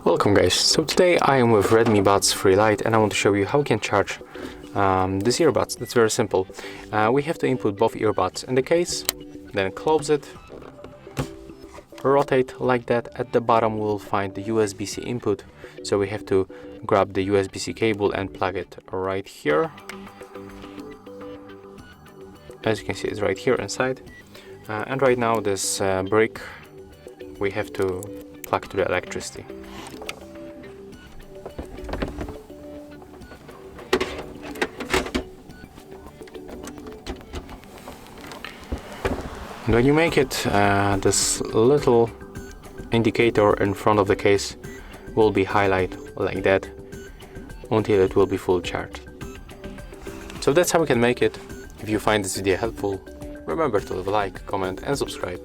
Welcome guys, so today I am with Redmi Buds Free Lite and I want to show you how we can charge these earbuds. That's very simple. We have to input both earbuds in the case, then close it, rotate like that. At the bottom we'll find the USB-C input, so we have to grab the USB-C cable and plug it right here. As you can see, it's right here inside. And right now this brick we have to plug to the electricity. And when you make it, this little indicator in front of the case will be highlighted like that until it will be full charged. So that's how we can make it. If you find this video helpful, remember to leave a like, comment and subscribe.